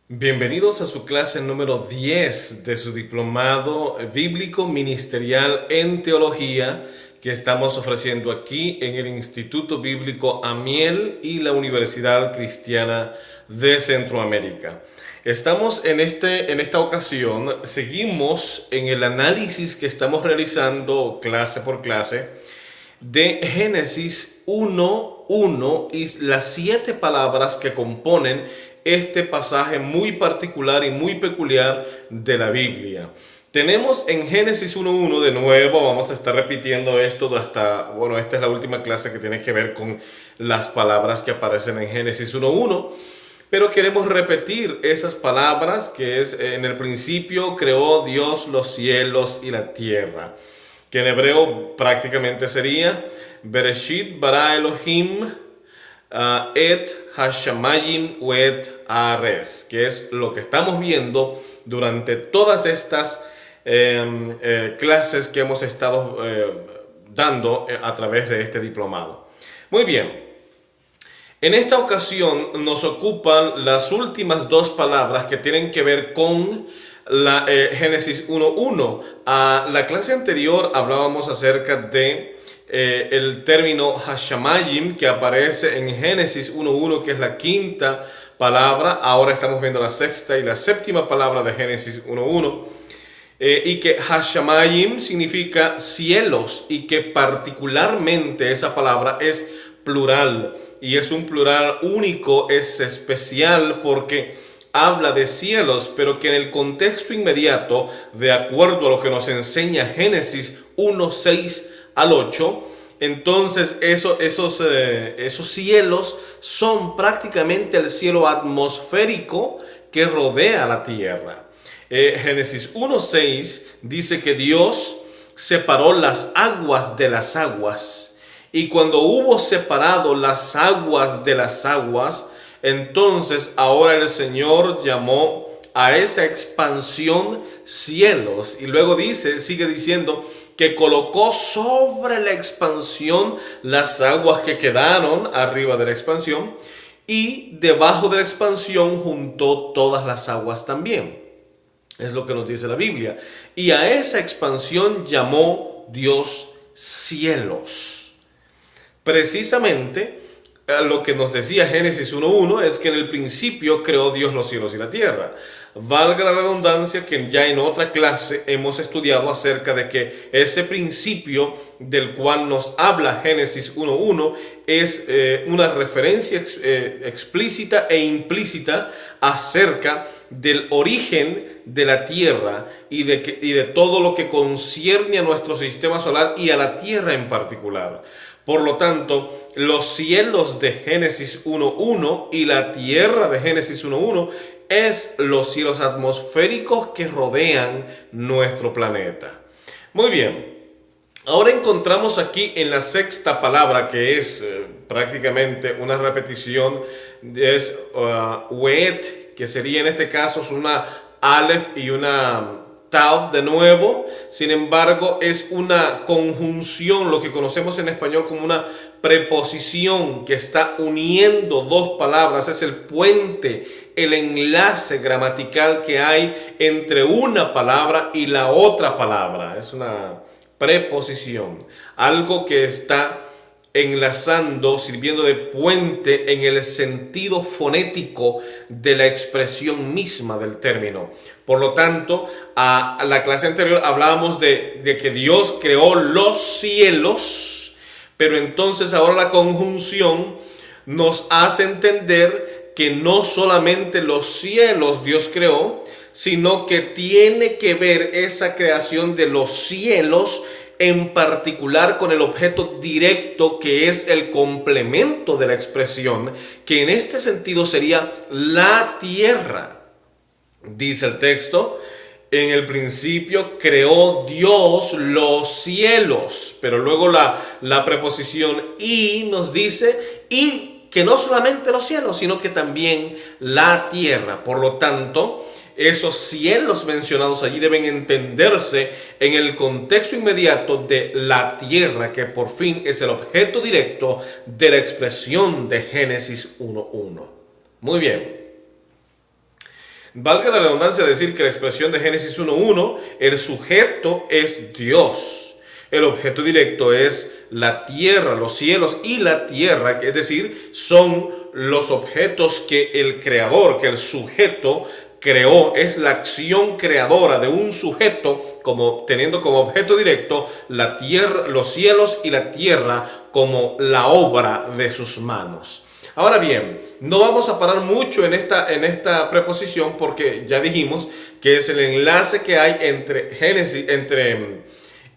Bienvenidos a su clase número 10 de su diplomado bíblico ministerial en teología que estamos ofreciendo aquí en el Instituto Bíblico Amiel y la Universidad Cristiana de Centroamérica. Estamos en esta ocasión, seguimos en el análisis que estamos realizando clase por clase de Génesis 1:1 y las 7 palabras que componen este pasaje muy particular y muy peculiar de la Biblia. Tenemos en Génesis 1:1, de nuevo, vamos a estar repitiendo esto esta es la última clase que tiene que ver con las palabras que aparecen en Génesis 1:1. Pero queremos repetir esas palabras que es: en el principio creó Dios los cielos y la tierra, que en hebreo prácticamente sería Bereshit bara Elohim et hashamayim uet haaretz, que es lo que estamos viendo durante todas estas clases que hemos estado dando a través de este diplomado. Muy bien. En esta ocasión nos ocupan las últimas dos palabras que tienen que ver con la Génesis 1:1. A la clase anterior hablábamos acerca de el término hashamayim, que aparece en Génesis 1:1, que es la quinta palabra. Ahora estamos viendo la sexta y la séptima palabra de Génesis 1:1. Y que hashamayim significa cielos, y que particularmente esa palabra es plural, y es un plural único, es especial porque habla de cielos, pero que en el contexto inmediato, de acuerdo a lo que nos enseña Génesis 1:6 al 8, entonces esos cielos son prácticamente el cielo atmosférico que rodea la tierra. Génesis 1:6 dice que Dios separó las aguas de las aguas, y cuando hubo separado las aguas de las aguas, entonces ahora el Señor llamó a esa expansión cielos, y luego sigue diciendo que colocó sobre la expansión las aguas que quedaron arriba de la expansión, y debajo de la expansión juntó todas las aguas también. Es lo que nos dice la Biblia. Y a esa expansión llamó Dios cielos. Precisamente lo que nos decía Génesis 1:1 es que en el principio creó Dios los cielos y la tierra. Valga la redundancia que ya en otra clase hemos estudiado acerca de que ese principio del cual nos habla Génesis 1:1 es una referencia explícita e implícita acerca del origen de la tierra y de todo lo que concierne a nuestro sistema solar y a la tierra en particular. Por lo tanto, los cielos de Génesis 1:1 y la tierra de Génesis 1:1 es los cielos atmosféricos que rodean nuestro planeta. Muy bien. Ahora encontramos aquí en la sexta palabra, que es prácticamente una repetición, es uet, que sería en este caso es una aleph y una tav de nuevo. Sin embargo, es una conjunción, lo que conocemos en español como una preposición, que está uniendo dos palabras. Es el puente, el enlace gramatical que hay entre una palabra y la otra palabra. Es una preposición, algo que está enlazando, sirviendo de puente en el sentido fonético de la expresión misma del término. Por lo tanto, a la clase anterior hablábamos de que Dios creó los cielos, pero entonces ahora la conjunción nos hace entender que no solamente los cielos Dios creó, sino que tiene que ver esa creación de los cielos en particular con el objeto directo, que es el complemento de la expresión, que en este sentido sería la tierra. Dice el texto: en el principio creó Dios los cielos, pero luego la preposición y nos dice, y que no solamente los cielos, sino que también la tierra. Por lo tanto, esos cielos mencionados allí deben entenderse en el contexto inmediato de la tierra, que por fin es el objeto directo de la expresión de Génesis 1:1. Muy bien. Valga la redundancia decir que la expresión de Génesis 1:1, el sujeto es Dios. El objeto directo es la tierra, los cielos y la tierra, es decir, son los objetos que el creador, que el sujeto creó. Es la acción creadora de un sujeto teniendo como objeto directo la tierra, los cielos y la tierra como la obra de sus manos. Ahora bien, no vamos a parar mucho en esta preposición porque ya dijimos que es el enlace que hay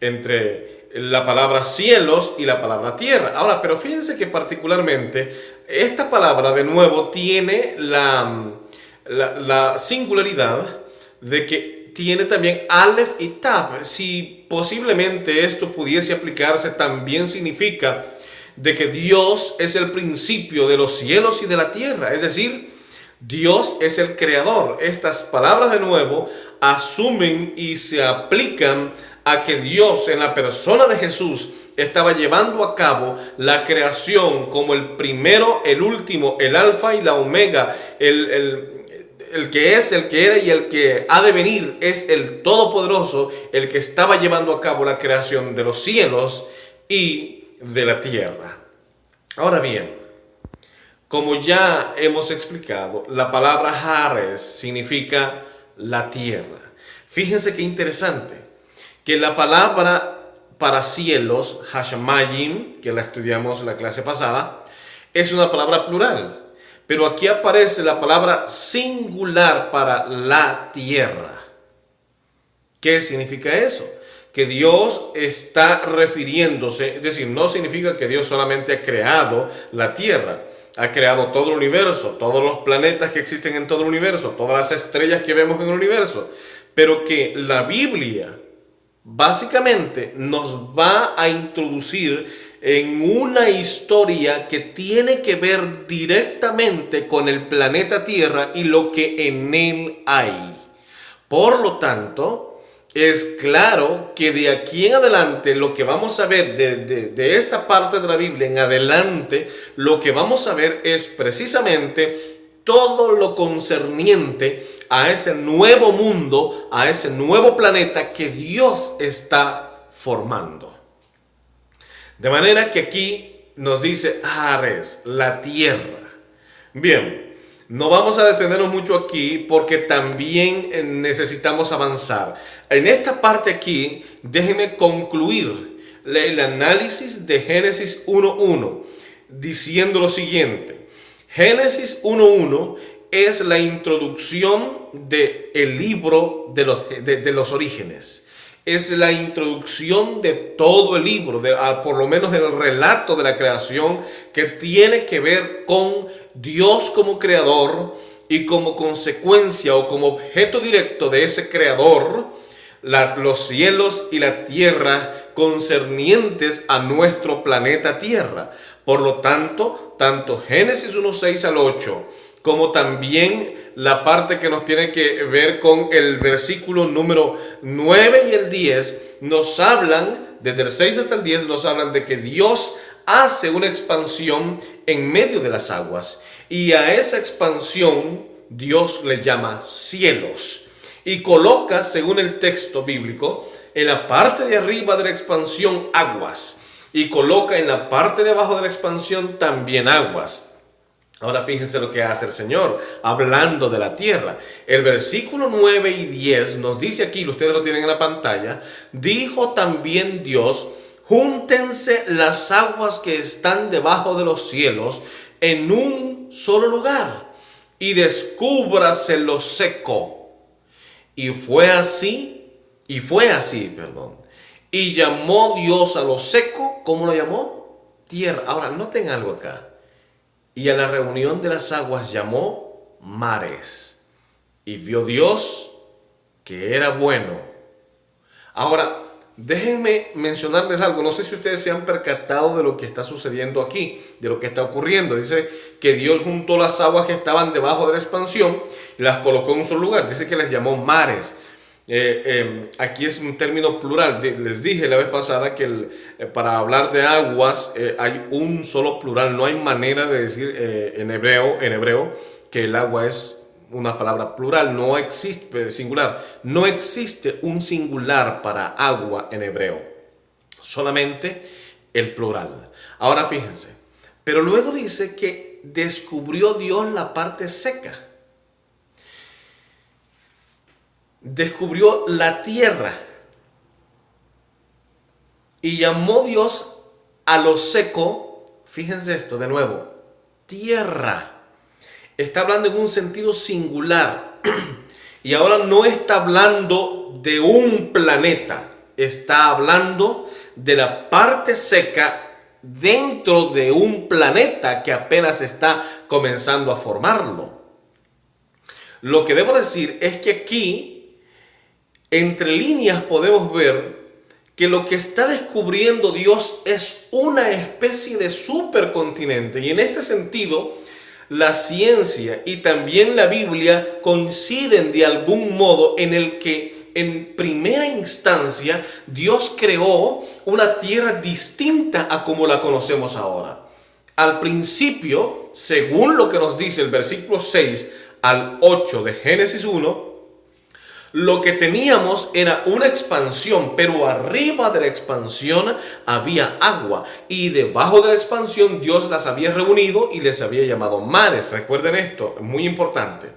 entre la palabra cielos y la palabra tierra. Ahora, pero fíjense que particularmente esta palabra de nuevo tiene la singularidad de que tiene también Aleph y Tab. Si posiblemente esto pudiese aplicarse, también significa de que Dios es el principio de los cielos y de la tierra, es decir, Dios es el creador. Estas palabras de nuevo asumen y se aplican a que Dios en la persona de Jesús estaba llevando a cabo la creación como el primero, el último, el alfa y la omega, el que es, el que era y el que ha de venir, es el todopoderoso, el que estaba llevando a cabo la creación de los cielos y de la tierra. Ahora bien, como ya hemos explicado, la palabra Haares significa la tierra. Fíjense qué interesante, que la palabra para cielos, Hashamayim, que la estudiamos en la clase pasada, es una palabra plural. Pero aquí aparece la palabra singular para la tierra. ¿Qué significa eso? Que Dios está refiriéndose, es decir, no significa que Dios solamente ha creado la tierra, ha creado todo el universo, todos los planetas que existen en todo el universo, todas las estrellas que vemos en el universo, pero que la Biblia básicamente nos va a introducir en una historia que tiene que ver directamente con el planeta Tierra y lo que en él hay. Por lo tanto, es claro que de aquí en adelante lo que vamos a ver de esta parte de la Biblia en adelante, lo que vamos a ver es precisamente todo lo concerniente a ese nuevo mundo, a ese nuevo planeta que Dios está formando. De manera que aquí nos dice Haares, la tierra. Bien, no vamos a detenernos mucho aquí porque también necesitamos avanzar. En esta parte aquí, déjenme concluir el análisis de Génesis 1:1 diciendo lo siguiente. Génesis 1:1 es la introducción del libro de los orígenes. Es la introducción de todo el libro, por lo menos del relato de la creación, que tiene que ver con Dios como creador y como consecuencia o como objeto directo de ese creador, los cielos y la tierra concernientes a nuestro planeta Tierra. Por lo tanto, tanto Génesis 1:6 al 8, como también la parte que nos tiene que ver con el versículo número 9 y el 10, nos hablan, desde el 6 hasta el 10, nos hablan de que Dios hace una expansión en medio de las aguas. Y a esa expansión Dios le llama cielos. Y coloca, según el texto bíblico, en la parte de arriba de la expansión aguas. Y coloca en la parte de abajo de la expansión también aguas. Ahora fíjense lo que hace el Señor, hablando de la tierra. El versículo 9 y 10 nos dice aquí, ustedes lo tienen en la pantalla, dijo también Dios, júntense las aguas que están debajo de los cielos en un solo lugar y descúbrase lo seco. Y fue así, perdón. Y llamó Dios a lo seco, ¿cómo lo llamó? Tierra. Ahora, noten algo acá. Y a la reunión de las aguas llamó mares. Y vio Dios que era bueno. Ahora, déjenme mencionarles algo. No sé si ustedes se han percatado de lo que está sucediendo aquí, de lo que está ocurriendo. Dice que Dios juntó las aguas que estaban debajo de la expansión y las colocó en un solo lugar. Dice que les llamó mares. Aquí es un término plural. Les dije la vez pasada que para hablar de aguas hay un solo plural. No hay manera de decir en hebreo que el agua es una palabra plural, no existe singular, no existe un singular para agua en hebreo, solamente el plural. Ahora fíjense, pero luego dice que descubrió Dios la parte seca, descubrió la tierra y llamó Dios a lo seco, fíjense esto de nuevo, tierra. Está hablando en un sentido singular. Y ahora no está hablando de un planeta. Está hablando de la parte seca dentro de un planeta que apenas está comenzando a formarlo. Lo que debo decir es que aquí, entre líneas, podemos ver que lo que está descubriendo Dios es una especie de supercontinente. Y en este sentido, la ciencia y también la Biblia coinciden de algún modo en el que en primera instancia Dios creó una tierra distinta a como la conocemos ahora. Al principio, según lo que nos dice el versículo 6 al 8 de Génesis 1, lo que teníamos era una expansión, pero arriba de la expansión había agua. Y debajo de la expansión Dios las había reunido y les había llamado mares. Recuerden esto, es muy importante.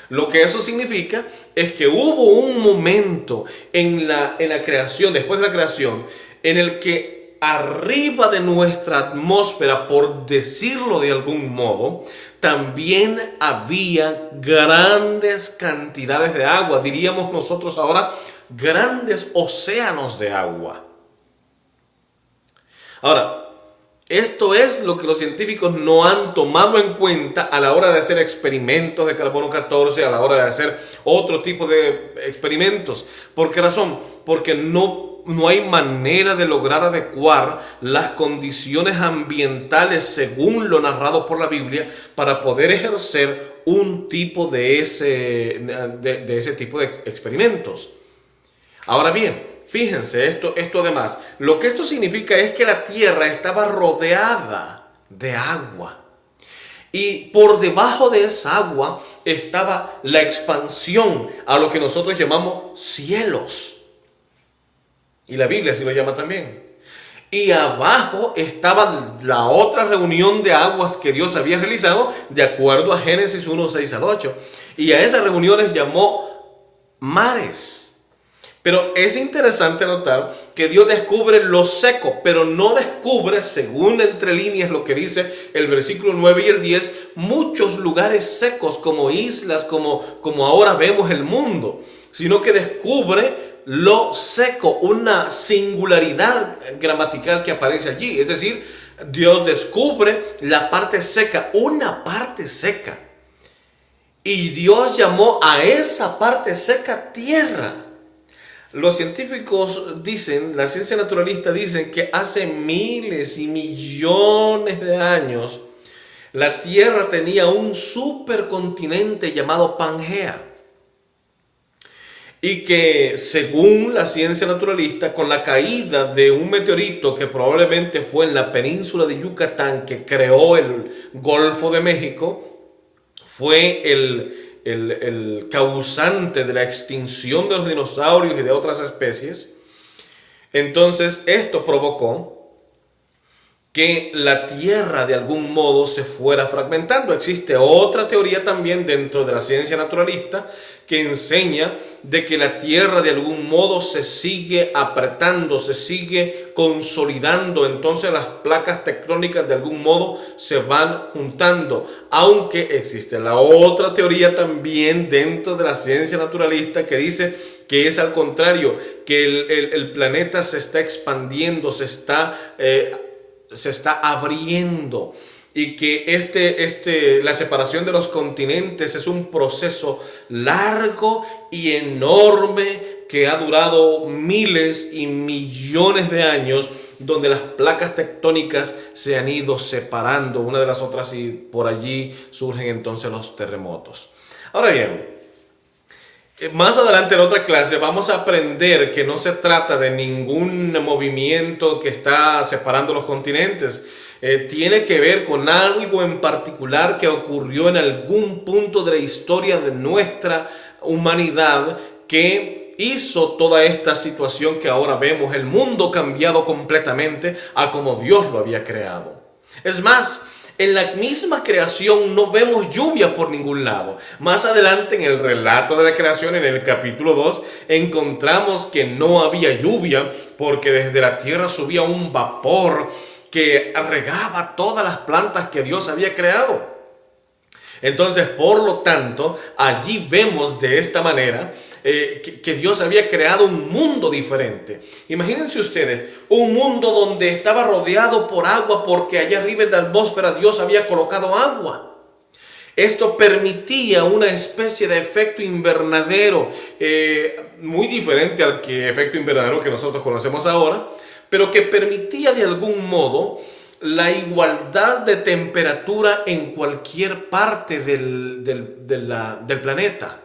Lo que eso significa es que hubo un momento en la creación, después de la creación, en el que arriba de nuestra atmósfera, por decirlo de algún modo, también había grandes cantidades de agua, diríamos nosotros ahora, grandes océanos de agua. Ahora, esto es lo que los científicos no han tomado en cuenta a la hora de hacer experimentos de carbono 14, a la hora de hacer otro tipo de experimentos. ¿Por qué razón? Porque no hay manera de lograr adecuar las condiciones ambientales según lo narrado por la Biblia para poder ejercer un tipo de ese tipo de experimentos. Ahora bien, fíjense, esto además, lo que esto significa es que la tierra estaba rodeada de agua. Y por debajo de esa agua estaba la expansión a lo que nosotros llamamos cielos. Y la Biblia así lo llama también. Y abajo estaba la otra reunión de aguas que Dios había realizado de acuerdo a Génesis 1, 6 al 8. Y a esas reuniones llamó mares. Pero es interesante notar que Dios descubre lo seco, pero no descubre, según entre líneas lo que dice el versículo 9 y el 10, muchos lugares secos como islas, como ahora vemos el mundo, sino que descubre lo seco, una singularidad gramatical que aparece allí. Es decir, Dios descubre la parte seca, una parte seca. Y Dios llamó a esa parte seca tierra. Los científicos dicen, la ciencia naturalista dicen que hace miles y millones de años la Tierra tenía un supercontinente llamado Pangea. Y que según la ciencia naturalista, con la caída de un meteorito que probablemente fue en la península de Yucatán que creó el Golfo de México, fue el causante de la extinción de los dinosaurios y de otras especies. Entonces esto provocó que la Tierra de algún modo se fuera fragmentando. Existe otra teoría también dentro de la ciencia naturalista que enseña de que la Tierra de algún modo se sigue apretando, se sigue consolidando. Entonces las placas tectónicas de algún modo se van juntando. Aunque existe la otra teoría también dentro de la ciencia naturalista que dice que es al contrario, que el planeta se está expandiendo, se está abriendo, y que la separación de los continentes es un proceso largo y enorme que ha durado miles y millones de años, donde las placas tectónicas se han ido separando una de las otras y por allí surgen entonces los terremotos. Ahora bien, Más adelante en otra clase vamos a aprender que no se trata de ningún movimiento que está separando los continentes. Tiene que ver con algo en particular que ocurrió en algún punto de la historia de nuestra humanidad que hizo toda esta situación que ahora vemos, el mundo cambiado completamente a como Dios lo había creado. Es más, en la misma creación no vemos lluvia por ningún lado. Más adelante en el relato de la creación, en el capítulo 2, encontramos que no había lluvia porque desde la tierra subía un vapor que regaba todas las plantas que Dios había creado. Entonces, por lo tanto, allí vemos de esta manera que Dios había creado un mundo diferente. Imagínense ustedes, un mundo donde estaba rodeado por agua porque allá arriba en la atmósfera Dios había colocado agua. Esto permitía una especie de efecto invernadero, muy diferente al efecto invernadero que nosotros conocemos ahora, pero que permitía de algún modo la igualdad de temperatura en cualquier parte del planeta.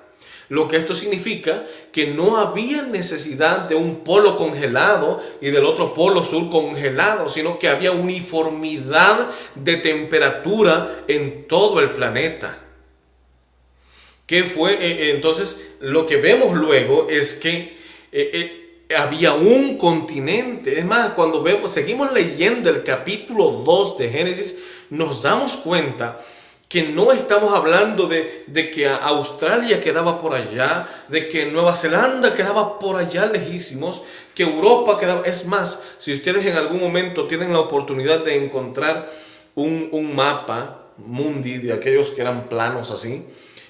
Lo que esto significa que no había necesidad de un polo congelado y del otro polo sur congelado, sino que había uniformidad de temperatura en todo el planeta. ¿Qué fue? Entonces, lo que vemos luego es que había un continente. Es más, cuando seguimos leyendo el capítulo 2 de Génesis, nos damos cuenta que no estamos hablando de que Australia quedaba por allá, de que Nueva Zelanda quedaba por allá lejísimos, que Europa quedaba. Es más, si ustedes en algún momento tienen la oportunidad de encontrar un mapa mundi de aquellos que eran planos así,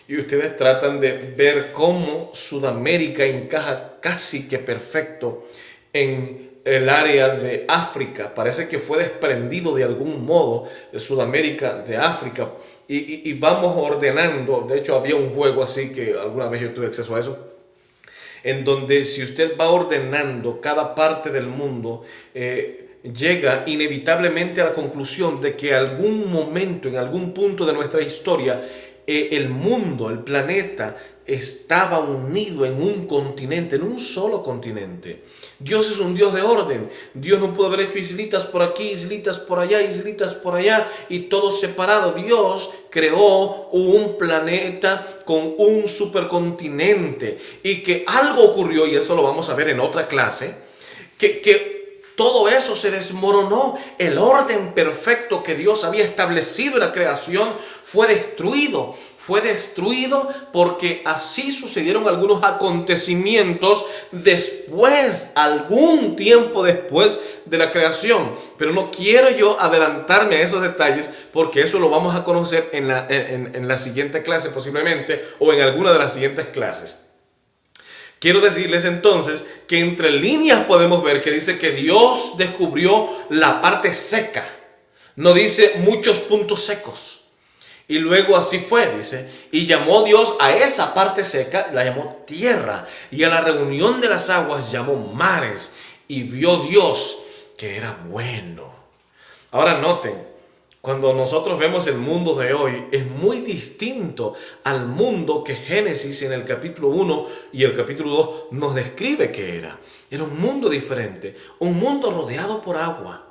y ustedes tratan de ver cómo Sudamérica encaja casi que perfecto en el área de África. Parece que fue desprendido de algún modo de Sudamérica de África. Y vamos ordenando. De hecho, había un juego así que alguna vez yo tuve acceso a eso, en donde si usted va ordenando cada parte del mundo, llega inevitablemente a la conclusión de que algún momento, en algún punto de nuestra historia, el mundo, el planeta, estaba unido en un continente, en un solo continente. Dios es un Dios de orden. Dios no pudo haber hecho islitas por aquí, islitas por allá y todo separado. Dios creó un planeta con un supercontinente y que algo ocurrió, y eso lo vamos a ver en otra clase, que todo eso se desmoronó. El orden perfecto que Dios había establecido en la creación fue destruido. Fue destruido porque así sucedieron algunos acontecimientos después, algún tiempo después de la creación. Pero no quiero yo adelantarme a esos detalles porque eso lo vamos a conocer en la siguiente clase posiblemente, o en alguna de las siguientes clases. Quiero decirles entonces que entre líneas podemos ver que dice que Dios descubrió la parte seca. No dice muchos puntos secos. Y luego así fue, dice, y llamó Dios a esa parte seca, la llamó tierra, y a la reunión de las aguas llamó mares, y vio Dios que era bueno. Ahora noten, cuando nosotros vemos el mundo de hoy, es muy distinto al mundo que Génesis en el capítulo 1 y el capítulo 2 nos describe que era. Era un mundo diferente, un mundo rodeado por agua,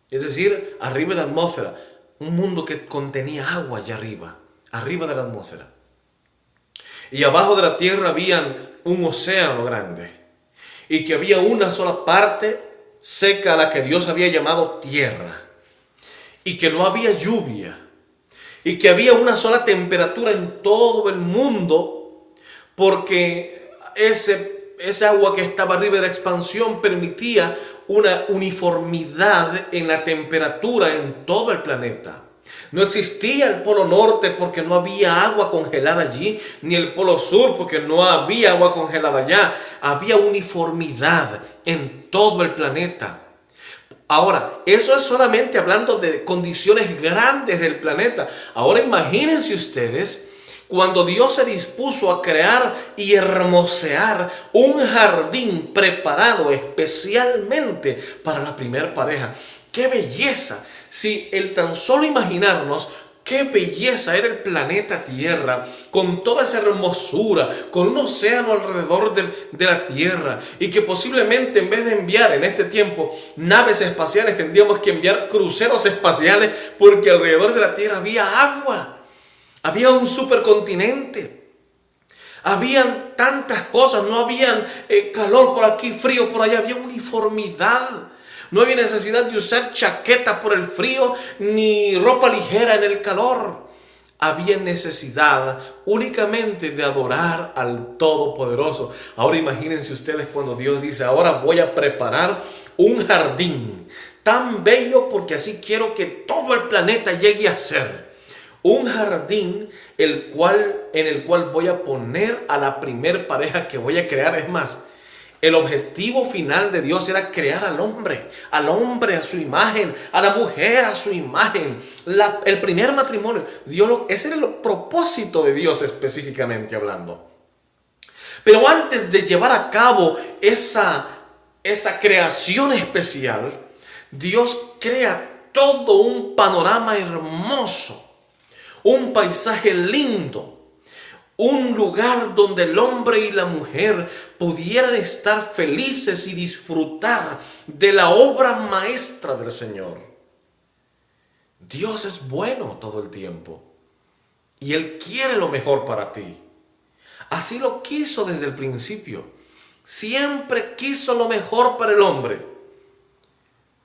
es decir, arriba de la atmósfera. Un mundo que contenía agua allá arriba de la atmósfera. Y abajo de la tierra había un océano grande. Y que había una sola parte seca a la que Dios había llamado tierra. Y que no había lluvia. Y que había una sola temperatura en todo el mundo. Porque ese agua que estaba arriba de la expansión permitía una uniformidad en la temperatura en todo el planeta. No existía el polo norte porque no había agua congelada allí, ni el polo sur porque no había agua congelada allá. Había uniformidad en todo el planeta. Ahora, eso es solamente hablando de condiciones grandes del planeta. Ahora imagínense ustedes cuando Dios se dispuso a crear y hermosear un jardín preparado especialmente para la primera pareja. ¡Qué belleza! Si el tan solo imaginarnos Qué belleza era el planeta Tierra, con toda esa hermosura, con un océano alrededor de la Tierra, y que posiblemente en vez de enviar en este tiempo naves espaciales, tendríamos que enviar cruceros espaciales, porque alrededor de la Tierra había agua, había un supercontinente. Habían tantas cosas, no habían calor por aquí, frío por allá, había uniformidad. No había necesidad de usar chaqueta por el frío ni ropa ligera en el calor. Había necesidad únicamente de adorar al Todopoderoso. Ahora imagínense ustedes cuando Dios dice, ahora voy a preparar un jardín tan bello porque así quiero que todo el planeta llegue a ser. Un jardín en el cual voy a poner a la primer pareja que voy a crear. Es más, el objetivo final de Dios era crear al hombre a su imagen, a la mujer a su imagen. El primer matrimonio, ese era el propósito de Dios específicamente hablando. Pero antes de llevar a cabo esa creación especial, Dios crea todo un panorama hermoso. Un paisaje lindo, un lugar donde el hombre y la mujer pudieran estar felices y disfrutar de la obra maestra del Señor. Dios es bueno todo el tiempo y Él quiere lo mejor para ti. Así lo quiso desde el principio. Siempre quiso lo mejor para el hombre,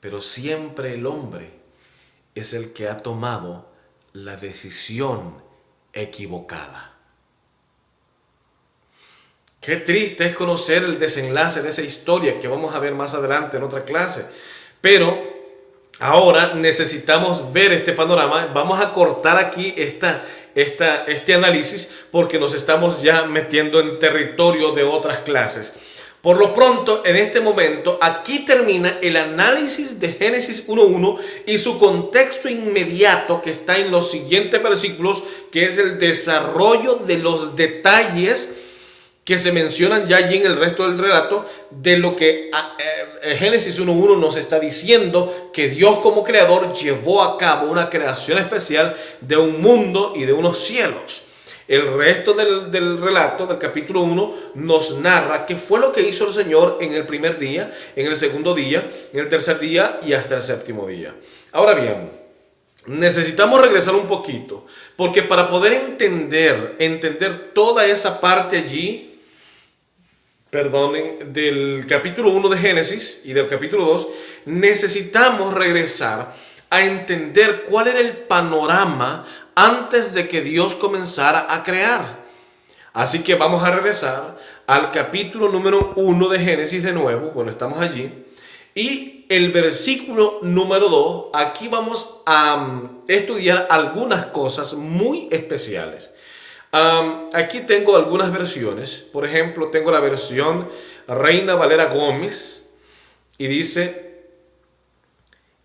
pero siempre el hombre es el que ha tomado la decisión equivocada. Qué triste es conocer el desenlace de esa historia que vamos a ver más adelante en otra clase. Pero ahora necesitamos ver este panorama. Vamos a cortar aquí este análisis porque nos estamos ya metiendo en territorio de otras clases. Por lo pronto, en este momento, aquí termina el análisis de Génesis 1:1 y su contexto inmediato que está en los siguientes versículos, que es el desarrollo de los detalles que se mencionan ya allí en el resto del relato de lo que Génesis 1:1 nos está diciendo, que Dios como creador llevó a cabo una creación especial de un mundo y de unos cielos. El resto del relato del capítulo 1 nos narra qué fue lo que hizo el Señor en el primer día, en el segundo día, en el tercer día y hasta el séptimo día. Ahora bien, necesitamos regresar un poquito, porque para poder entender toda esa parte allí, del capítulo 1 de Génesis y del capítulo 2, necesitamos regresar a entender cuál era el panorama antes de que Dios comenzara a crear. Así que vamos a regresar al capítulo número 1 de Génesis de nuevo. Bueno, estamos allí. Y el versículo número 2, aquí vamos a estudiar algunas cosas muy especiales. Aquí tengo algunas versiones. Por ejemplo, tengo la versión Reina Valera Gómez y dice: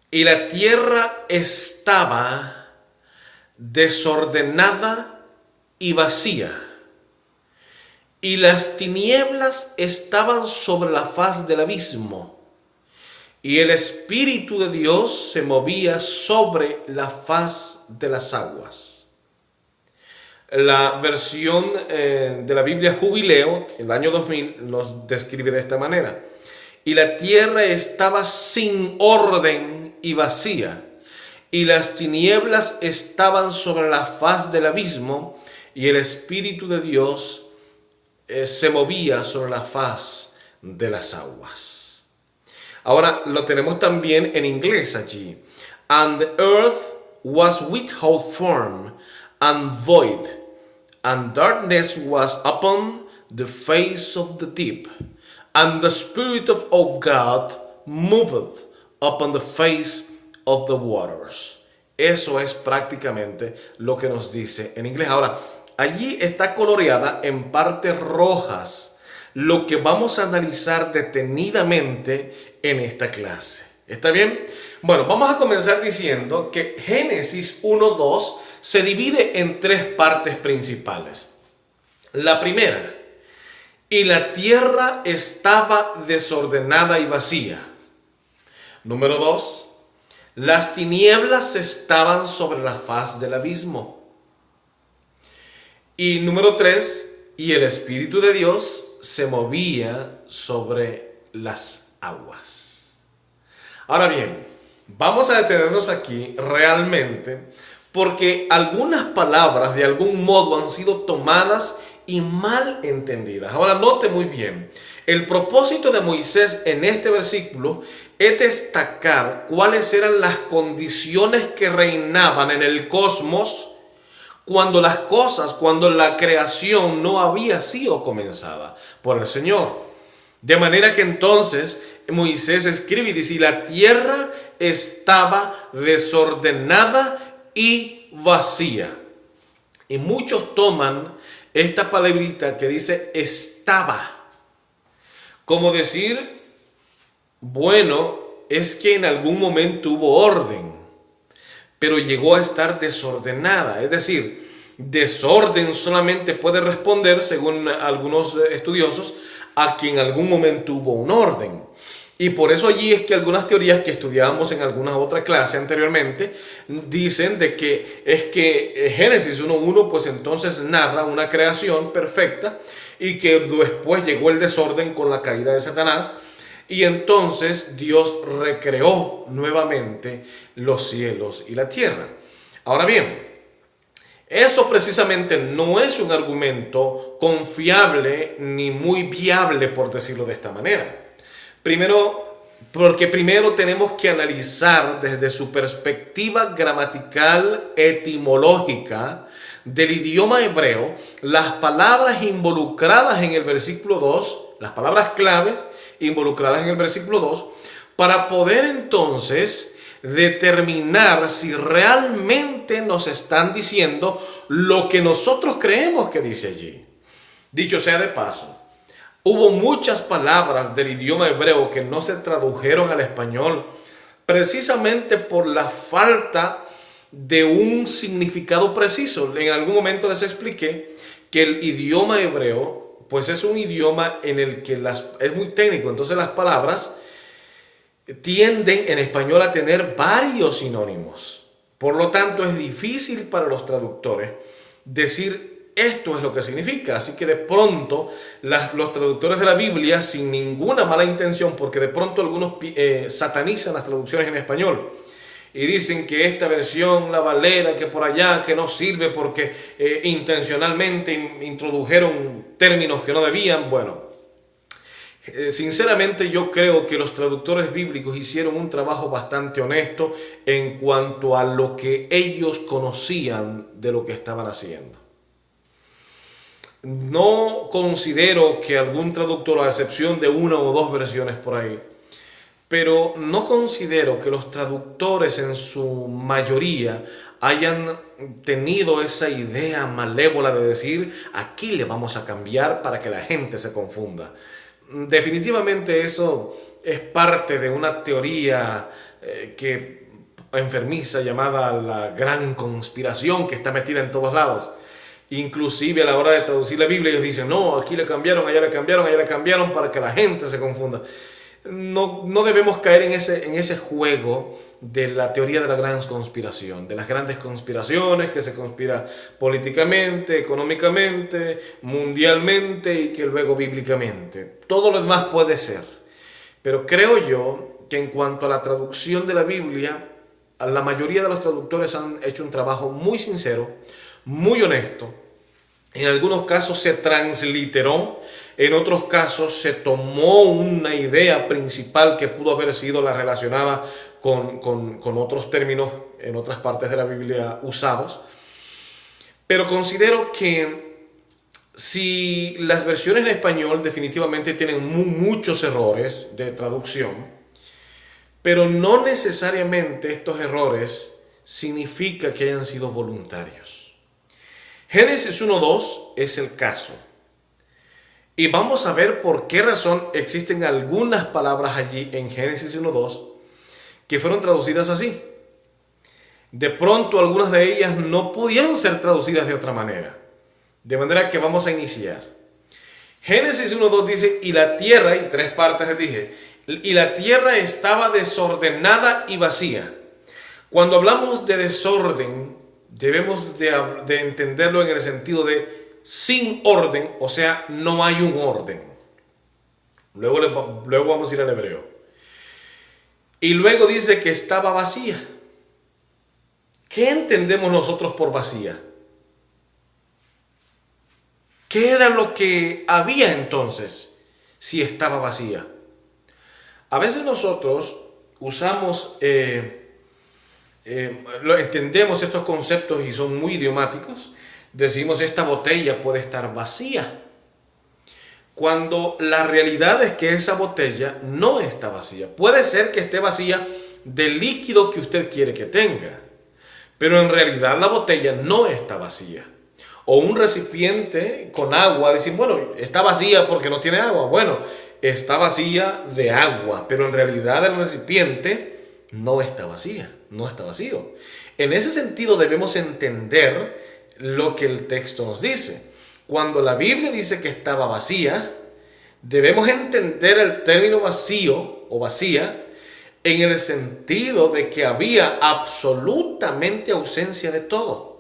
y la tierra estaba desordenada y vacía, y las tinieblas estaban sobre la faz del abismo, y el Espíritu de Dios se movía sobre la faz de las aguas. La versión de la Biblia Jubileo, el año 2000, nos describe de esta manera: y la tierra estaba sin orden y vacía, y las tinieblas estaban sobre la faz del abismo, y el Espíritu de Dios se movía sobre la faz de las aguas. Ahora lo tenemos también en inglés allí. And the earth was without form and void, and darkness was upon the face of the deep, and the Spirit of God moved upon the face of the waters. Eso es prácticamente lo que nos dice en inglés. Ahora, allí está coloreada en partes rojas lo que vamos a analizar detenidamente en esta clase. ¿Está bien? Bueno, vamos a comenzar diciendo que Génesis 1:2 se divide en tres partes principales. La primera: y la tierra estaba desordenada y vacía. Número 2: Las tinieblas estaban sobre la faz del abismo. Y número 3, y el Espíritu de Dios se movía sobre las aguas. Ahora bien, vamos a detenernos aquí realmente porque algunas palabras de algún modo han sido tomadas y mal entendidas. Ahora note muy bien, el propósito de Moisés en este versículo es destacar cuáles eran las condiciones que reinaban en el cosmos cuando las cosas, cuando la creación no había sido comenzada por el Señor. De manera que entonces Moisés escribe y dice, y la tierra estaba desordenada y vacía. Y muchos toman esta palabrita que dice estaba como decir, bueno, es que en algún momento hubo orden, pero llegó a estar desordenada. Es decir, desorden solamente puede responder, según algunos estudiosos, a que en algún momento hubo un orden. Y por eso allí es que algunas teorías que estudiábamos en alguna otra clase anteriormente dicen de que es que Génesis 1.1 pues entonces narra una creación perfecta y que después llegó el desorden con la caída de Satanás y entonces Dios recreó nuevamente los cielos y la tierra. Ahora bien, eso precisamente no es un argumento confiable ni muy viable, por decirlo de esta manera. Porque primero tenemos que analizar desde su perspectiva gramatical etimológica del idioma hebreo las palabras involucradas en el versículo 2, las palabras claves involucradas en el versículo 2, para poder entonces determinar si realmente nos están diciendo lo que nosotros creemos que dice allí. Dicho sea de paso, hubo muchas palabras del idioma hebreo que no se tradujeron al español precisamente por la falta de un significado preciso. En algún momento les expliqué que el idioma hebreo pues es un idioma en el que es muy técnico, entonces las palabras tienden en español a tener varios sinónimos. Por lo tanto, es difícil para los traductores decir esto es lo que significa. Así que de pronto los traductores de la Biblia, sin ninguna mala intención, porque de pronto algunos satanizan las traducciones en español y dicen que esta versión, la Valera, que por allá, que no sirve porque intencionalmente introdujeron términos que no debían. Bueno, sinceramente yo creo que los traductores bíblicos hicieron un trabajo bastante honesto en cuanto a lo que ellos conocían de lo que estaban haciendo. No considero que algún traductor, a excepción de una o dos versiones por ahí, pero no considero que los traductores en su mayoría hayan tenido esa idea malévola de decir, aquí le vamos a cambiar para que la gente se confunda. Definitivamente eso es parte de una teoría enfermiza llamada la gran conspiración que está metida en todos lados. Inclusive a la hora de traducir la Biblia ellos dicen, no, aquí le cambiaron, allá le cambiaron para que la gente se confunda. No debemos caer en ese juego de la teoría de la gran conspiración, de las grandes conspiraciones, que se conspira políticamente, económicamente, mundialmente y que luego bíblicamente. Todo lo demás puede ser. Pero creo yo que en cuanto a la traducción de la Biblia, la mayoría de los traductores han hecho un trabajo muy sincero, muy honesto. En algunos casos se transliteró, en otros casos se tomó una idea principal que pudo haber sido la relacionada con otros términos en otras partes de la Biblia usados. Pero considero que si las versiones en español definitivamente tienen muchos errores de traducción, pero no necesariamente estos errores significa que hayan sido voluntarios. Génesis 1.2 es el caso. Y vamos a ver por qué razón existen algunas palabras allí en Génesis 1.2 que fueron traducidas así. De pronto algunas de ellas no pudieron ser traducidas de otra manera. De manera que vamos a iniciar. Génesis 1.2 dice, y la tierra, y tres partes les dije, y la tierra estaba desordenada y vacía. Cuando hablamos de desorden, debemos de entenderlo en el sentido de sin orden, o sea, no hay un orden. Luego vamos a ir al hebreo. Y luego dice que estaba vacía. ¿Qué entendemos nosotros por vacía? ¿Qué era lo que había entonces si estaba vacía? A veces nosotros usamos, entendemos estos conceptos y son muy idiomáticos. Decimos, esta botella puede estar vacía, cuando la realidad es que esa botella no está vacía. Puede ser que esté vacía del líquido que usted quiere que tenga, pero en realidad la botella no está vacía. O un recipiente con agua, decir, bueno, está vacía porque no tiene agua. Bueno, está vacía de agua, pero en realidad el recipiente no está vacía, no está vacío. En ese sentido debemos entender lo que el texto nos dice. Cuando la Biblia dice que estaba vacía, debemos entender el término vacío o vacía en el sentido de que había absolutamente ausencia de todo.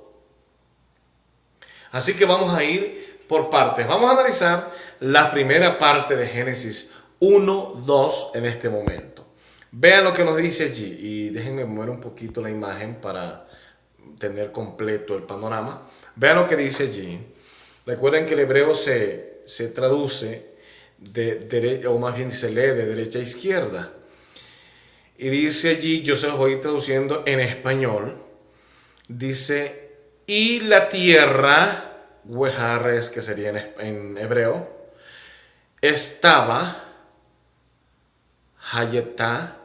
Así que vamos a ir por partes. Vamos a analizar la primera parte de Génesis 1:2 en este momento. Vean lo que nos dice allí y déjenme mover un poquito la imagen para tener completo el panorama. Vean lo que dice allí. Recuerden que el hebreo se traduce o más bien se lee de derecha a izquierda. Y dice allí, yo se los voy a ir traduciendo en español. Dice, y la tierra, Wehares, que sería en hebreo, estaba, Hayetá,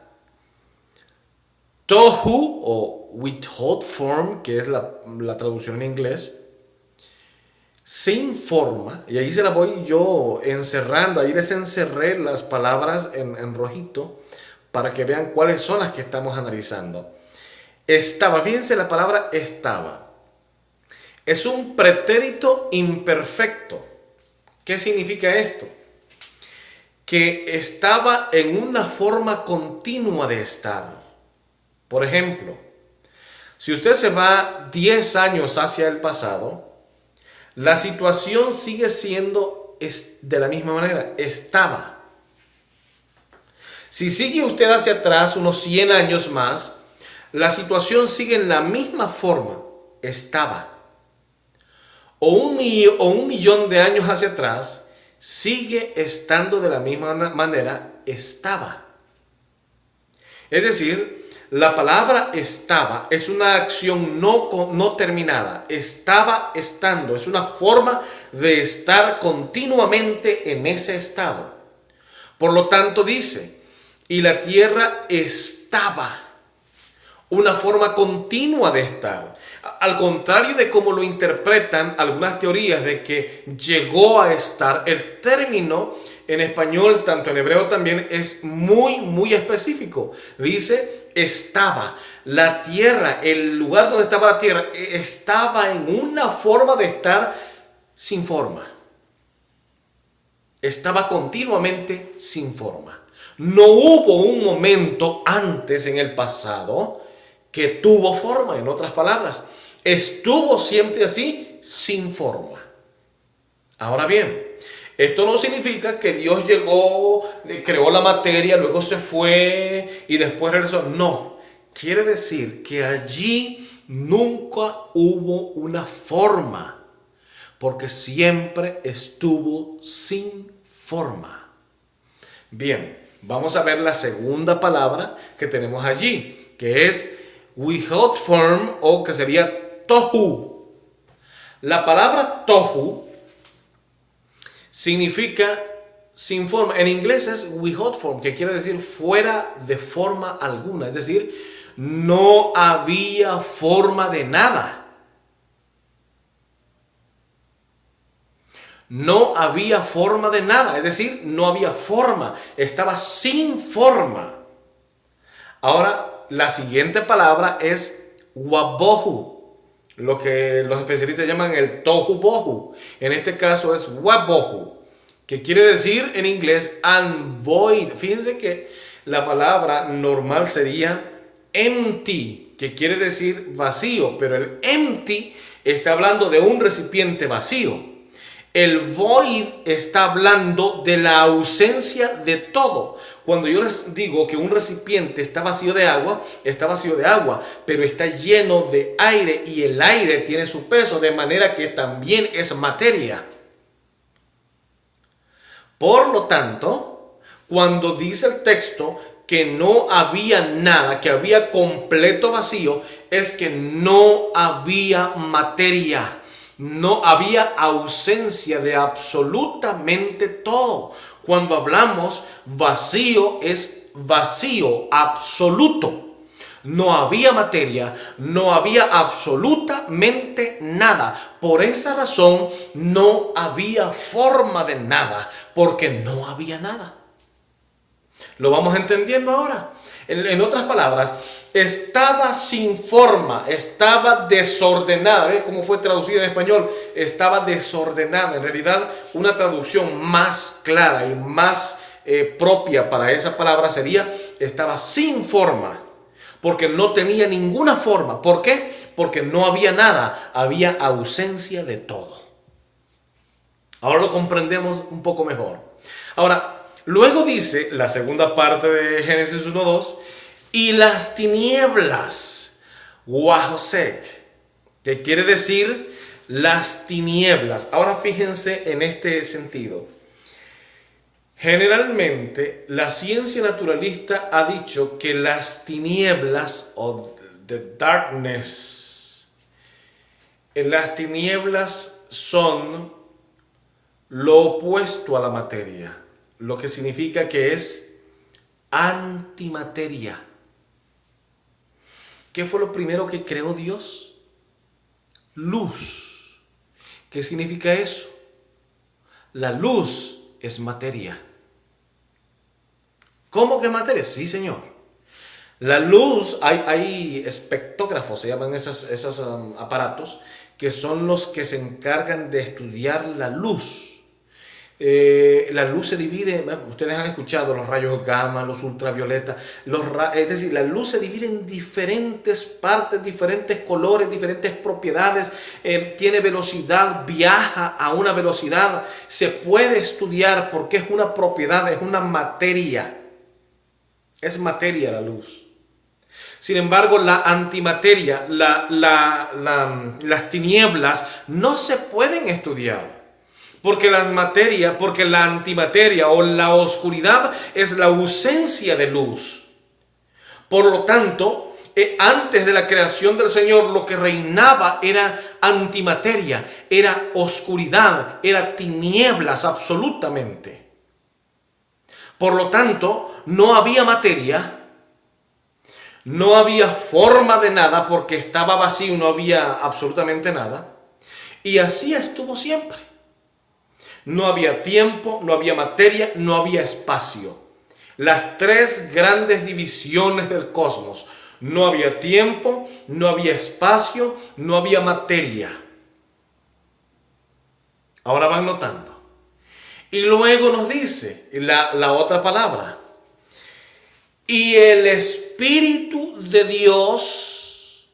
Tohu o without form, que es la traducción en inglés, sin forma, y ahí se la voy yo encerrando, ahí les encerré las palabras en rojito para que vean cuáles son las que estamos analizando. Estaba, fíjense la palabra estaba. Es un pretérito imperfecto. ¿Qué significa esto? Que estaba en una forma continua de estar. Por ejemplo, si usted se va 10 años hacia el pasado, la situación sigue siendo de la misma manera. Estaba. Si sigue usted hacia atrás unos 100 años más, la situación sigue en la misma forma. Estaba. O un millón de años hacia atrás, sigue estando de la misma manera, estaba. Es decir, la palabra estaba es una acción no terminada. Estaba estando, es una forma de estar continuamente en ese estado. Por lo tanto dice, y la tierra estaba, una forma continua de estar. Al contrario de cómo lo interpretan algunas teorías de que llegó a estar, el término en español, tanto en hebreo también, es muy específico. Dice, estaba. La tierra, el lugar donde estaba la tierra, estaba en una forma de estar sin forma. Estaba continuamente sin forma. No hubo un momento antes en el pasado que tuvo forma, en otras palabras. Estuvo siempre así, sin forma. Ahora bien, esto no significa que Dios llegó, creó la materia, luego se fue y después regresó. No, quiere decir que allí nunca hubo una forma, porque siempre estuvo sin forma. Bien, vamos a ver la segunda palabra que tenemos allí, que es without form, o que sería tohu. La palabra tohu significa sin forma. En inglés es without form, que quiere decir fuera de forma alguna. Es decir, no había forma de nada. No había forma de nada. Es decir, no había forma. Estaba sin forma. Ahora, la siguiente palabra es wabohu, lo que los especialistas llaman el tohu bohu. En este caso es wabohu, que quiere decir en inglés and void. Fíjense que la palabra normal sería empty, que quiere decir vacío, pero el empty está hablando de un recipiente vacío. El void está hablando de la ausencia de todo. Cuando yo les digo que un recipiente está vacío de agua, pero está lleno de aire y el aire tiene su peso, de manera que también es materia. Por lo tanto, cuando dice el texto que no había nada, que había completo vacío, es que no había materia. No había ausencia de absolutamente todo. Cuando hablamos vacío, es vacío absoluto. No había materia, no había absolutamente nada. Por esa razón no había forma de nada, porque no había nada. ¿Lo vamos entendiendo ahora? En otras palabras, estaba sin forma, estaba desordenada. ¿Ves cómo fue traducido en español? Estaba desordenada. En realidad, una traducción más clara y más propia para esa palabra sería: estaba sin forma, porque no tenía ninguna forma. ¿Por qué? Porque no había nada, había ausencia de todo. Ahora lo comprendemos un poco mejor. Ahora, luego dice la segunda parte de Génesis 1:2, y las tinieblas, Wahosek, que quiere decir las tinieblas. Ahora fíjense en este sentido. Generalmente la ciencia naturalista ha dicho que las tinieblas o the darkness, las tinieblas son lo opuesto a la materia, lo que significa que es antimateria. ¿Qué fue lo primero que creó Dios? Luz. ¿Qué significa eso? La luz es materia. ¿Cómo que materia? Sí, señor. La luz, hay espectógrafos, se llaman esos aparatos, que son los que se encargan de estudiar la luz. La luz se divide, ustedes han escuchado los rayos gamma, los ultravioletas, es decir, la luz se divide en diferentes partes, diferentes colores, diferentes propiedades, tiene velocidad, viaja a una velocidad, se puede estudiar porque es una propiedad, es una materia, es materia la luz. Sin embargo, la antimateria, las tinieblas no se pueden estudiar. Porque la antimateria o la oscuridad es la ausencia de luz. Por lo tanto, antes de la creación del Señor, lo que reinaba era antimateria, era oscuridad, era tinieblas absolutamente. Por lo tanto, no había materia, no había forma de nada porque estaba vacío, no había absolutamente nada. Y así estuvo siempre. No había tiempo, no había materia, no había espacio. Las tres grandes divisiones del cosmos. No había tiempo, no había espacio, no había materia. Ahora van notando. Y luego nos dice la otra palabra. Y el Espíritu de Dios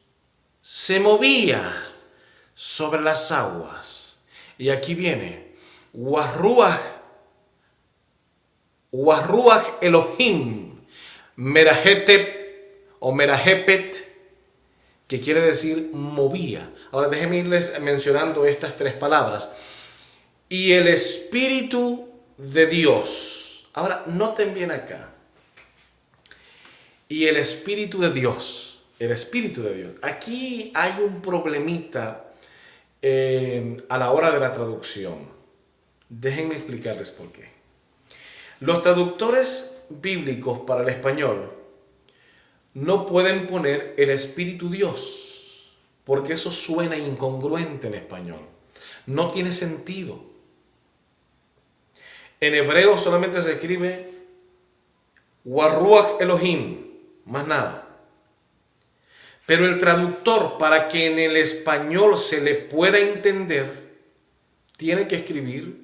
se movía sobre las aguas. Y aquí viene. Warruach Elohim, Merahetep o Merahepet, que quiere decir movía. Ahora déjenme irles mencionando estas tres palabras. Y el Espíritu de Dios. Ahora noten bien acá. Y el Espíritu de Dios. El Espíritu de Dios. Aquí hay un problemita a la hora de la traducción. Déjenme explicarles por qué. Los traductores bíblicos para el español no pueden poner el Espíritu Dios, porque eso suena incongruente en español. No tiene sentido. En hebreo solamente se escribe Warruach Elohim, más nada. Pero el traductor, para que en el español se le pueda entender, tiene que escribir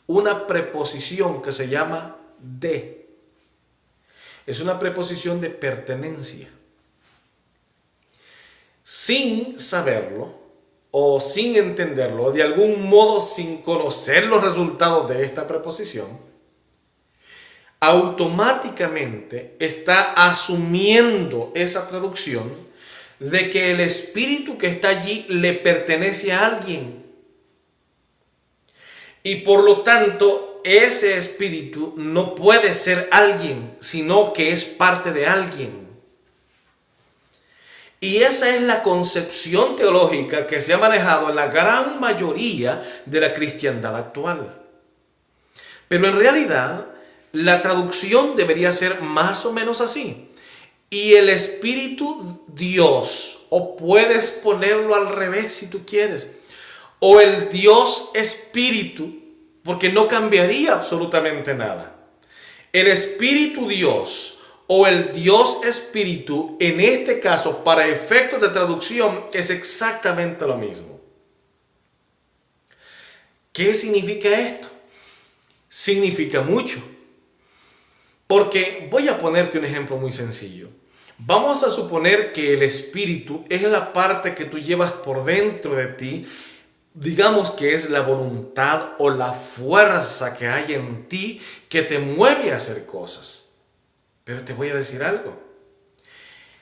una preposición que se llama de. Es una preposición de pertenencia. sin saberlo o sin entenderlo, o de algún modo sin conocer los resultados de esta preposición, automáticamente está asumiendo esa traducción de que el espíritu que está allí le pertenece a alguien. Y por lo tanto, ese espíritu no puede ser alguien, sino que es parte de alguien. Y esa es la concepción teológica que se ha manejado en la gran mayoría de la cristiandad actual. Pero en realidad, la traducción debería ser más o menos así. Y el Espíritu Dios, o puedes ponerlo al revés si tú quieres, o el Dios Espíritu, porque no cambiaría absolutamente nada. El Espíritu Dios o el Dios Espíritu, en este caso, para efectos de traducción, es exactamente lo mismo. ¿Qué significa esto? Significa mucho. Porque voy a ponerte un ejemplo muy sencillo. Vamos a suponer que el espíritu es la parte que tú llevas por dentro de ti, digamos que es la voluntad o la fuerza que hay en ti que te mueve a hacer cosas. Pero te voy a decir algo.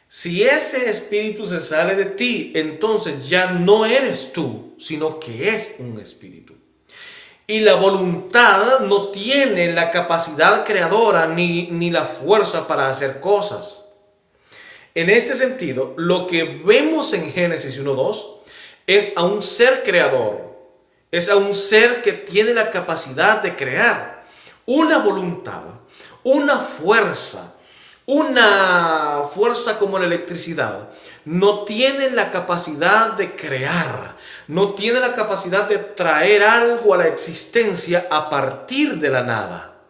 Si ese espíritu se sale de ti, entonces ya no eres tú, sino que es un espíritu. Y la voluntad no tiene la capacidad creadora ni la fuerza para hacer cosas. En este sentido, lo que vemos en Génesis 1:2 es a un ser creador, es a un ser que tiene la capacidad de crear, una voluntad, una fuerza como la electricidad. No tiene la capacidad de crear, no tiene la capacidad de traer algo a la existencia a partir de la nada.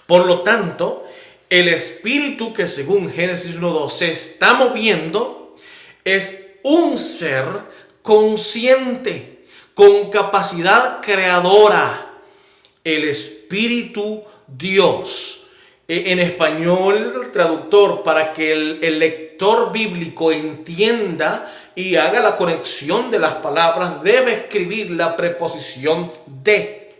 Por lo tanto, el espíritu que según Génesis 1:2 se está moviendo es un ser consciente, con capacidad creadora, el Espíritu Dios. En español, el traductor, para que el lector bíblico entienda y haga la conexión de las palabras, debe escribir la preposición de.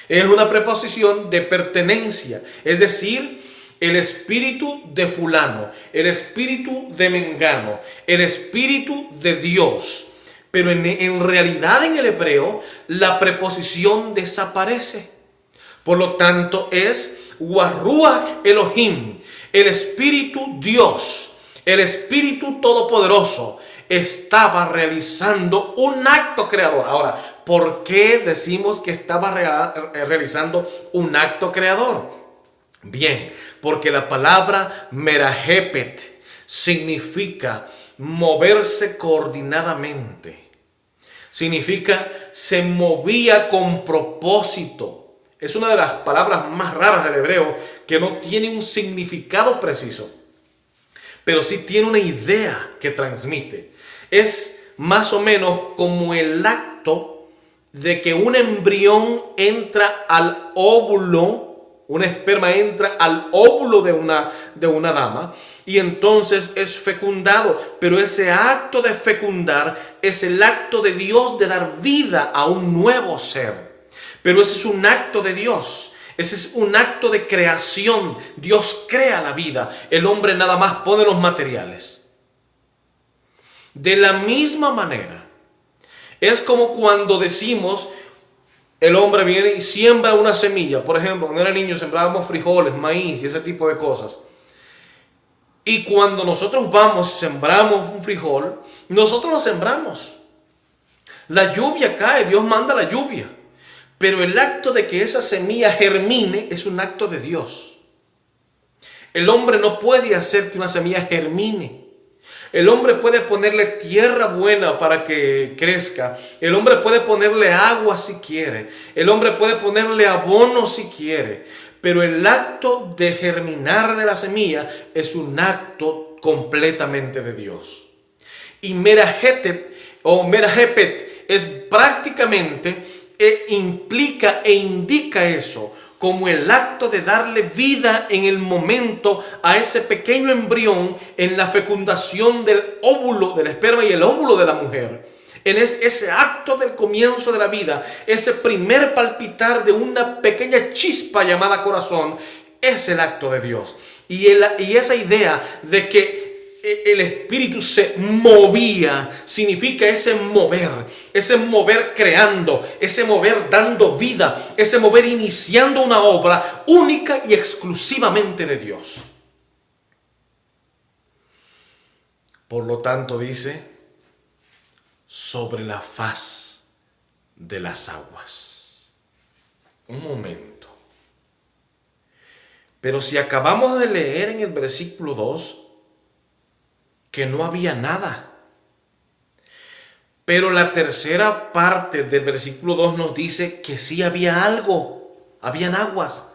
Es una preposición de pertenencia, es decir, el espíritu de fulano, el espíritu de mengano, el espíritu de Dios. Pero en realidad en el hebreo la preposición desaparece. Por lo tanto es Waruach Elohim, el espíritu Dios, el espíritu todopoderoso, estaba realizando un acto creador. Ahora, ¿por qué decimos que estaba realizando un acto creador? Bien, porque la palabra merahepet significa moverse coordinadamente. Significa se movía con propósito. Es una de las palabras más raras del hebreo que no tiene un significado preciso, pero sí tiene una idea que transmite. Es más o menos como el acto de que un embrión entra al óvulo. Un esperma entra al óvulo de una dama y entonces es fecundado. Pero ese acto de fecundar es el acto de Dios de dar vida a un nuevo ser. Pero ese es un acto de Dios. Ese es un acto de creación. Dios crea la vida. El hombre nada más pone los materiales. De la misma manera, es como cuando decimos... El hombre viene y siembra una semilla. Por ejemplo, cuando era niño sembrábamos frijoles, maíz y ese tipo de cosas. Y cuando nosotros vamos y sembramos un frijol, nosotros lo sembramos. La lluvia cae, Dios manda la lluvia. Pero el acto de que esa semilla germine es un acto de Dios. El hombre no puede hacer que una semilla germine. El hombre puede ponerle tierra buena para que crezca. El hombre puede ponerle agua si quiere. El hombre puede ponerle abono si quiere. Pero el acto de germinar de la semilla es un acto completamente de Dios. Y merahepet es prácticamente, implica e indica eso. como el acto de darle vida en el momento a ese pequeño embrión en la fecundación del óvulo, del esperma y el óvulo de la mujer. En ese acto del comienzo de la vida, ese primer palpitar de una pequeña chispa llamada corazón, es el acto de Dios. Y esa idea de que el espíritu se movía, significa ese mover creando, ese mover dando vida, ese mover iniciando una obra única y exclusivamente de Dios. Por lo tanto dice, sobre la faz de las aguas. Un momento. Pero si acabamos de leer en el versículo 2, que no había nada. Pero la tercera parte del versículo 2 nos dice que sí había algo, habían aguas.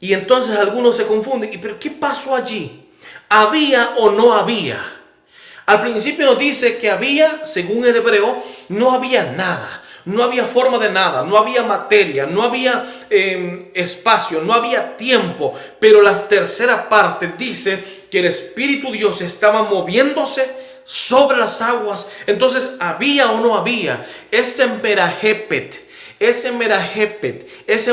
Y entonces algunos se confunden, ¿pero qué pasó allí? ¿Había o no había? Al principio nos dice que había, según el hebreo, no había nada. No había forma de nada, no había materia, no había espacio, no había tiempo. Pero la tercera parte dice que el Espíritu Dios estaba moviéndose sobre las aguas. Entonces, ¿había o no había? Ese merajepet, ese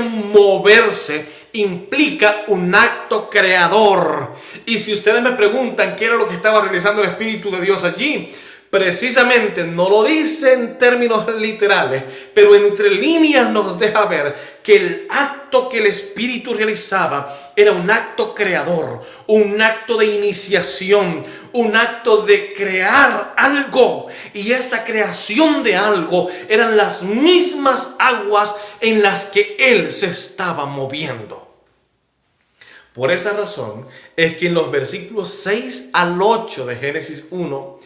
moverse implica un acto creador. Y si ustedes me preguntan qué era lo que estaba realizando el Espíritu de Dios allí, precisamente no lo dice en términos literales, pero entre líneas nos deja ver que el acto que el Espíritu realizaba era un acto creador, un acto de iniciación, un acto de crear algo. Y esa creación de algo eran las mismas aguas en las que Él se estaba moviendo. Por esa razón es que en los versículos 6 al 8 de Génesis 1,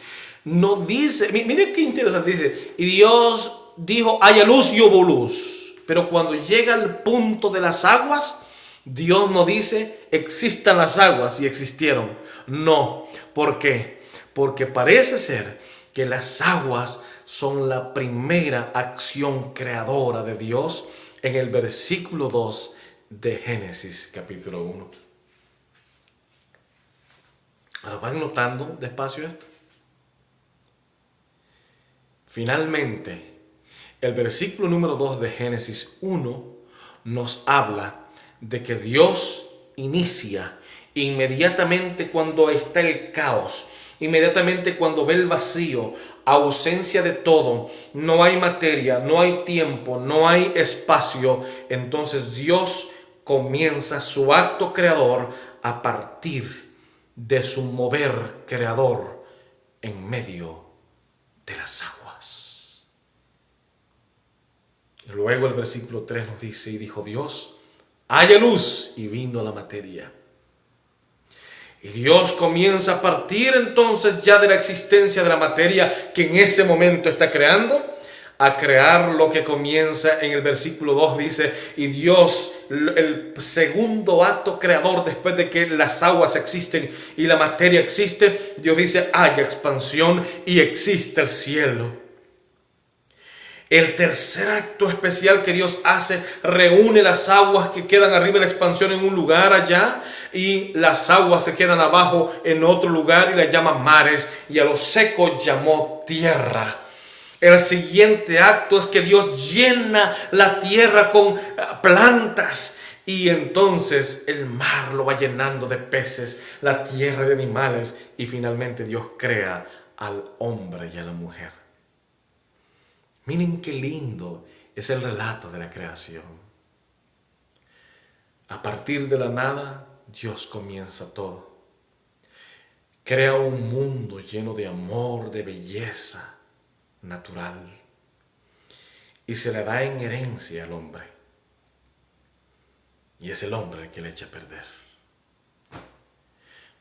no dice, miren qué interesante, dice, y Dios dijo, haya luz y hubo luz. Pero cuando llega al punto de las aguas, Dios no dice, existan las aguas y existieron. No, ¿por qué? Porque parece ser que las aguas son la primera acción creadora de Dios en el versículo 2 de Génesis capítulo 1. ¿Ahora van notando despacio esto? Finalmente, el versículo número 2 de Génesis 1 nos habla de que Dios inicia inmediatamente cuando está el caos, inmediatamente cuando ve el vacío, ausencia de todo, no hay materia, no hay tiempo, no hay espacio. Entonces Dios comienza su acto creador a partir de su mover creador en medio de las aguas. Luego el versículo 3 nos dice, y dijo Dios, haya luz, y vino la materia. Y Dios comienza a partir entonces ya de la existencia de la materia que en ese momento está creando, a crear lo que comienza en el versículo 2, dice, y Dios, el segundo acto creador después de que las aguas existen y la materia existe, Dios dice, haya expansión y existe el cielo. El tercer acto especial que Dios hace, reúne las aguas que quedan arriba de la expansión en un lugar allá, y las aguas se quedan abajo en otro lugar y las llama mares, y a lo seco llamó tierra. El siguiente acto es que Dios llena la tierra con plantas, y entonces el mar lo va llenando de peces, la tierra de animales, y finalmente Dios crea al hombre y a la mujer. Miren qué lindo es el relato de la creación. A partir de la nada, Dios comienza todo. Crea un mundo lleno de amor, de belleza natural. Y se le da en herencia al hombre. Y es el hombre el que le echa a perder.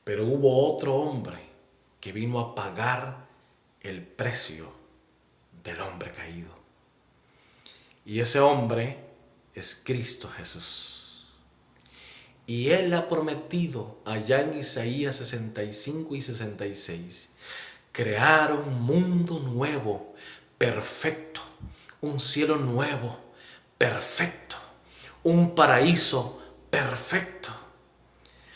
Pero hubo otro hombre que vino a pagar el precio del hombre caído. Y ese hombre es Cristo Jesús. Y Él ha prometido allá en Isaías 65 y 66 crear un mundo nuevo, perfecto, un cielo nuevo, perfecto, un paraíso perfecto.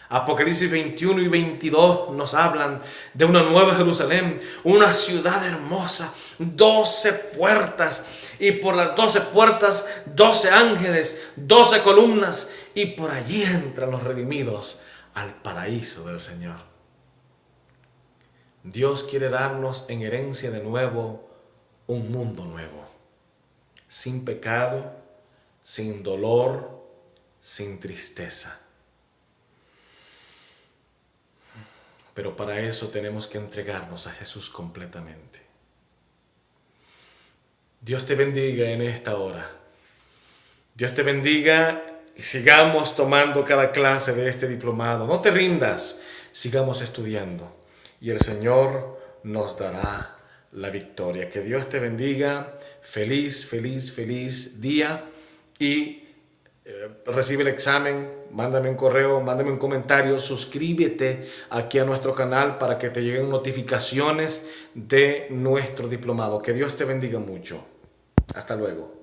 Apocalipsis 21 y 22 nos hablan de una nueva Jerusalén, una ciudad hermosa, 12 puertas, y por las 12 puertas 12 ángeles, 12 columnas, y por allí entran los redimidos al paraíso del Señor. Dios quiere darnos en herencia de nuevo un mundo nuevo, sin pecado, sin dolor, sin tristeza. Pero para eso tenemos que entregarnos a Jesús completamente. Dios te bendiga en esta hora. Dios te bendiga y sigamos tomando cada clase de este diplomado. No te rindas, sigamos estudiando y el Señor nos dará la victoria. Que Dios te bendiga. Feliz, feliz, feliz día y recibe el examen, mándame un correo, mándame un comentario, suscríbete aquí a nuestro canal para que te lleguen notificaciones de nuestro diplomado. Que Dios te bendiga mucho. Hasta luego.